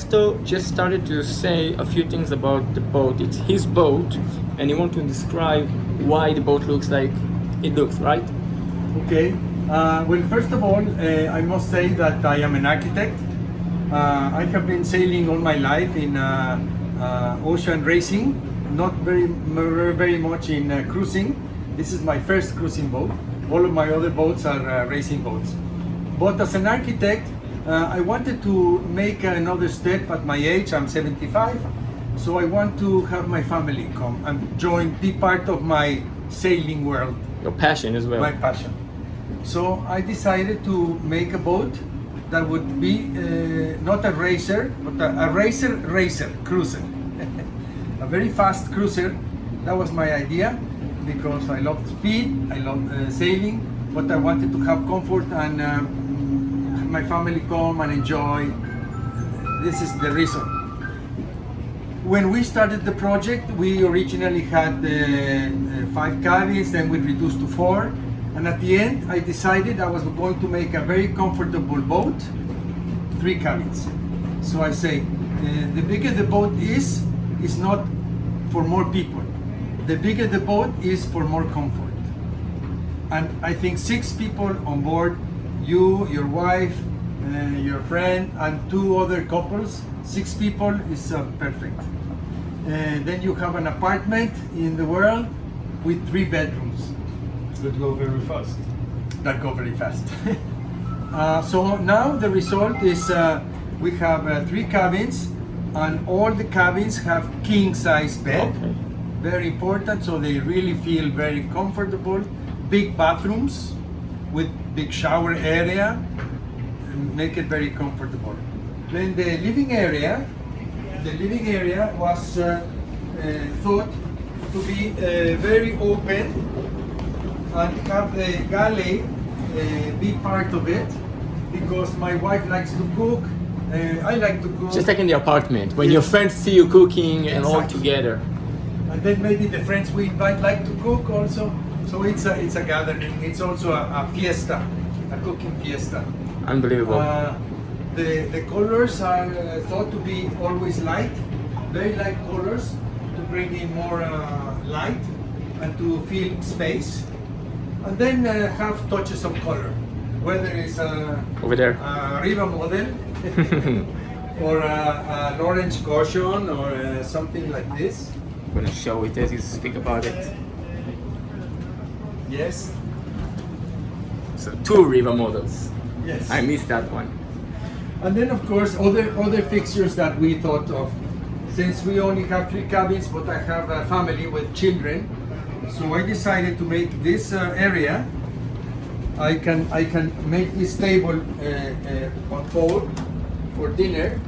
Arnasto just started to say a few things about the boat. It's his boat, and you want to describe why the boat looks like it looks, right? Okay. Well, first of all, I must say that I am an architect. I have been sailing all my life in ocean racing, not very much in cruising. This is my first cruising boat. All of my other boats are racing boats. But as an architect, I wanted to make another step at my age. I'm 75, so I want to have my family come and be part of my sailing world. Your passion as well. My passion. So I decided to make a boat that would be not a racer, but a racer cruiser. A very fast cruiser. That was my idea, because I love speed, I love sailing, but I wanted to have comfort and my family come and enjoy. This is the reason. When we started the project, we originally had 5 cabins, then we reduced to 4. And at the end, I decided I was going to make a very comfortable boat, 3 cabins. So I say, the bigger the boat is not for more people. The bigger the boat is for more comfort. And I think 6 people on board, you, your wife, your friend, and 2 other couples, 6 people is perfect. Then you have an apartment in the world with 3 bedrooms. That go very fast. That go very fast. So now the result is we have 3 cabins, and all the cabins have king size bed. Okay. Very important, so they really feel very comfortable. Big bathrooms with big shower area, and make it very comfortable. Then the living area was thought to be very open and have the galley be part of it, because my wife likes to cook, I like to cook. Just like in the apartment, when your friends see you cooking and all Exactly. together. And then maybe the friends we invite like to cook also. So it's a gathering. It's also a fiesta, a cooking fiesta. Unbelievable. The colors are thought to be always light, very light colors, to bring in more light and to feel space. And then have touches of color, whether it's Over there. a Riva model or an orange caution or something like this. I'm gonna show it as you speak about it. Yes, So 2 Riva models. yes. I missed that one. And then of course other fixtures that we thought of. Since we only have 3 cabins, but I have a family with children, so I decided to make this area. I can make this table on fold for dinner,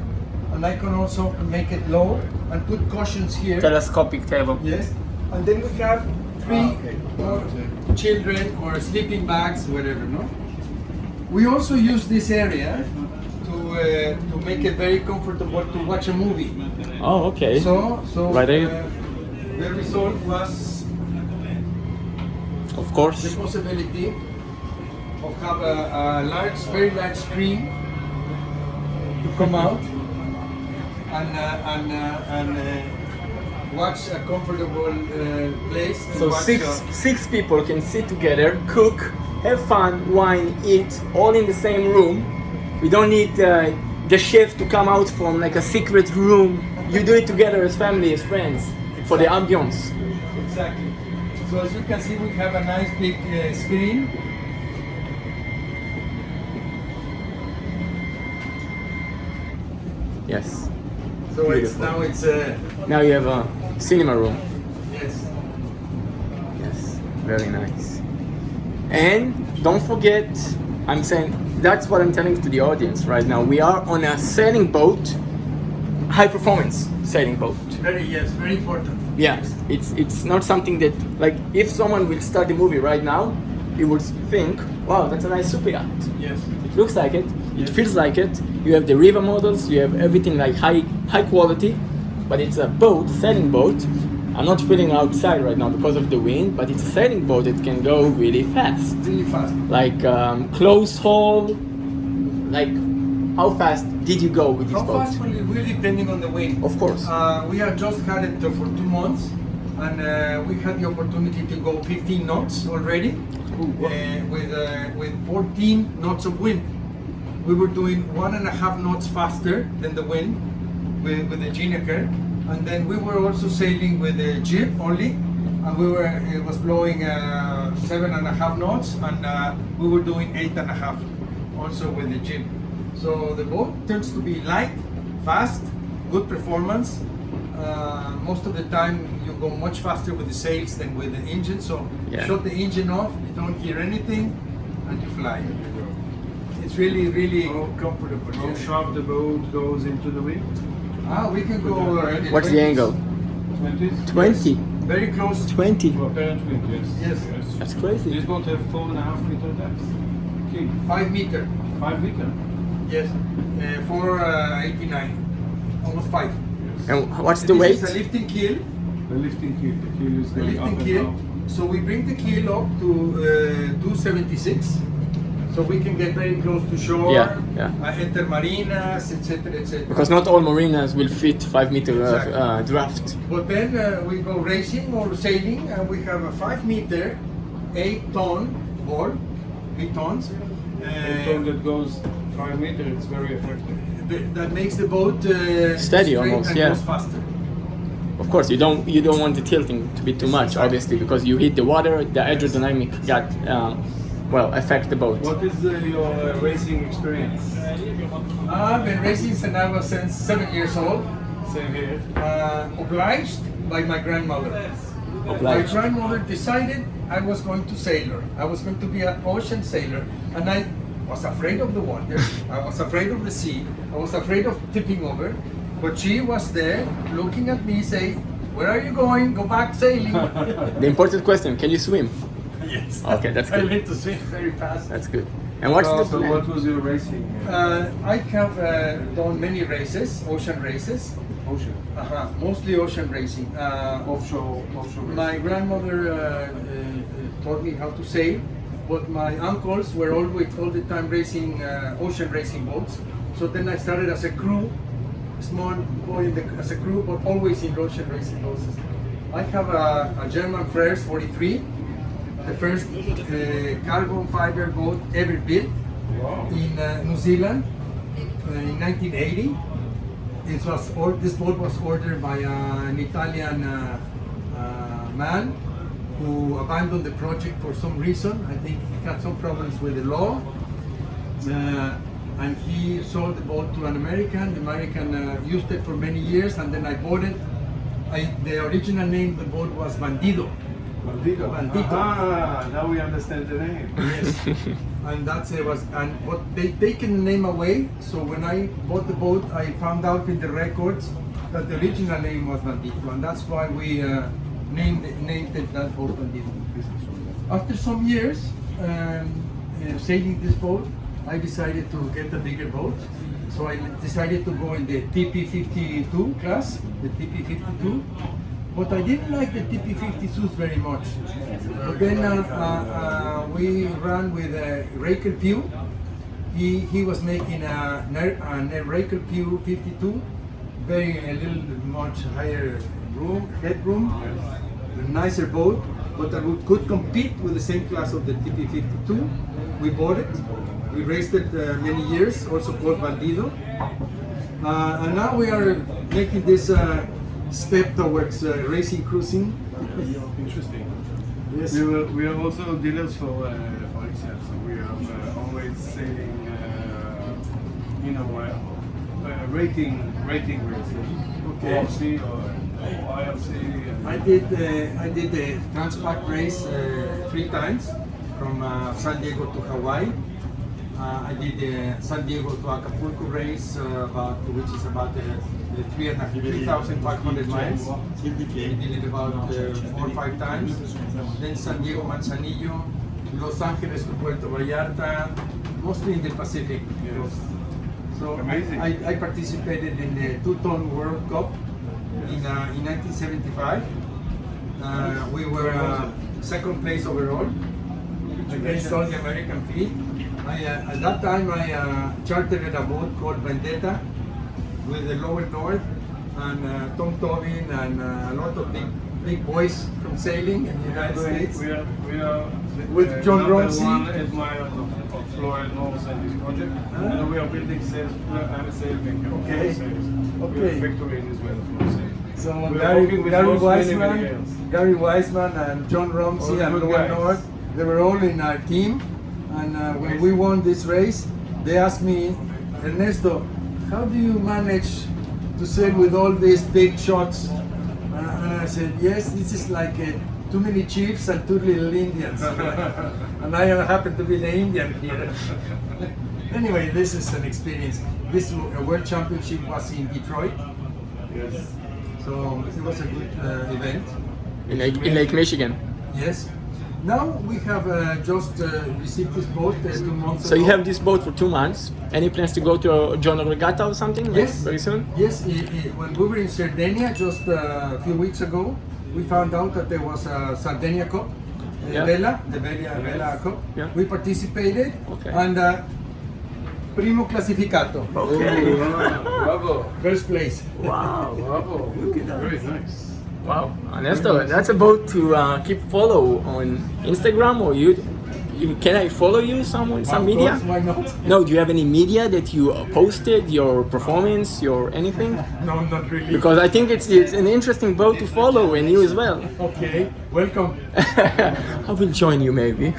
and I can also make it low and put cushions here. Telescopic table. Yes, and then we have 3 Okay. more children or sleeping bags, whatever. No. We also use this area to make it very comfortable to watch a movie. Oh, okay. So Right there. the result was Of the course. possibility of have a very large screen to come out and watch a comfortable place. And So watch, 6 people can sit together, cook, have fun, wine, eat, all in the same room. We don't need the chef to come out from like a secret room. You do it together as family, as friends, for the ambience. Exactly. So as you can see, we have a nice big screen. Yes. So Beautiful. it's Now you have a cinema room. yes. Yes, very nice. And don't forget, I'm saying, that's what I'm telling to the audience right now. We are on a sailing boat, high performance sailing boat. Very important. Yeah, it's not something that, like, if someone will start the movie right now, he would think, wow, that's a nice super yacht. Yes. It looks like it, Yes. it feels like it. You have the river models, you have everything like high quality, but it's a boat, sailing boat. I'm not feeling outside right now because of the wind, but it's a sailing boat that can go really fast. Really fast. Like close haul, like how fast did you go with this How boat? fast will it really depending on the wind? Of course. We have just had it for 2 months, and we had the opportunity to go 15 knots already, with 14 knots of wind. We were doing 1.5 knots faster than the wind with the Gineker, and then we were also sailing with the jib only, and it was blowing 7.5 knots, and we were doing 8.5 also with the jib. So the boat tends to be light, fast, good performance. Most of the time you go much faster with the sails than with the engine, so Yeah. shut the engine off, you don't hear anything, and you fly. It's really, really comfortable. How sharp the boat goes into the wind? We can go. What's the angle? 20? 20. Very close. 20. For apparent wind, yes. Yes. That's crazy. This boat have 4.5 meter depth. King. 5 meter. 5 meter. Yes. 489. Almost 5. Yes. And what's the weight? This is a lifting keel. The lifting keel. The keel is The going up lifting and keel. down. So we bring the keel up to 276. So we can get very close to shore. Yeah, yeah. Enter marinas, etc., etc. Because not all marinas will fit 5 meter Exactly. draft. But then we go racing or sailing, and we have a 5 meter, 8-ton board, 8 tons. The tone that goes 5 meter, it's very effective. That makes the boat Steady straight almost, and yeah. goes faster. Of course, you don't want the tilting to be too much, obviously, because you hit the water, the aerodynamic got affect the boat. What is your racing experience? I've been racing since I was 7 years old. Same here. Obliged by my grandmother. Obliged. My grandmother decided I was going to sailor. I was going to be an ocean sailor, and I was afraid of the water. I was afraid of the sea. I was afraid of tipping over. But she was there looking at me, saying, "Where are you going? Go back sailing." The important question: can you swim? Yes. Okay, that's I good. learned to swim very fast. That's good. And what's the So plan? what was your racing? I have done many races, ocean races. Ocean. Mostly ocean racing. Offshore racing. My grandmother taught me how to sail, but my uncles were all the time racing ocean racing boats. So then I started as a crew, small boy as a crew, but always in ocean racing boats. I have a German Freres 43, the first carbon fiber boat ever built Wow. in New Zealand in 1980. This boat was ordered by an Italian man who abandoned the project for some reason. I think he had some problems with the law, and he sold the boat to an American. The American used it for many years, and then I bought it. The original name of the boat was Bandido. Bandido. Bandido. Now we understand the name. Yes, and that's it was. And but they taken the name away. So when I bought the boat, I found out in the records that the original name was Bandido, and that's why we named it that boat Bandido. After some years sailing this boat, I decided to get a bigger boat. So I decided to go in the TP52 class, the TP52. But I didn't like the TP52s very much. But then we ran with Rakel Pew. He was making a Rakel Pew 52, a little much higher headroom, a nicer boat, but that could compete with the same class of the TP52. We bought it. We raced it many years, also called Bandido. And now we are making this step towards racing cruising. Interesting. Yes. We are also dealers for Excel, so we are always sailing, rating races. Okay. ORC or ILC. I did the Transpac race 3 times from San Diego to Hawaii. I did the San Diego to Acapulco race, which is about 3,500 miles. We did it about 4 or 5 times. Then San Diego, Manzanillo, Los Angeles to Puerto Vallarta, mostly in the Pacific. Yes. So Amazing. I participated in the 2-ton World Cup in 1975. We were second place overall against all the American fleet. At that time, I chartered a boat called Vendetta with the lower north and Tom Tobin and a lot of big boys from sailing in the United States. We are With John number Romsey. one admirer of Florida North and this project. And we are building sails. I'm a sail maker. Okay. We have a factory in Israel for sails. So We are working with many girls. Gary Wiseman and John Romsey All the and good Lower guys. North, they were all in our team. And when we won this race, they asked me, Ernesto, how do you manage to sail with all these big shots? And I said, yes, this is like too many chiefs and too little Indians. And I happen to be the Indian here. Anyway, this is an experience. This World Championship was in Detroit, Yes. so it was a good event. In Lake Michigan. Yes. Now we have just received this boat 2 months ago. So you have this boat for 2 months. Any plans to go to a genre regatta or something? Like, Yes. very soon. Yes, when we were in Sardinia just a few weeks ago, we found out that there was a Sardinia Cup, Yeah. the Vela Cup. Yeah. We participated Okay. and primo classificato, Okay. Bravo. first place. Wow. Bravo. Very nice. Wow. Ernesto, that's a boat to keep follow on Instagram or YouTube. Can I follow you some Of media? course, why not? No, do you have any media that you posted, your performance, your anything? No, not really. Because I think it's an interesting boat to follow and you as well. Okay, welcome. I will join you maybe.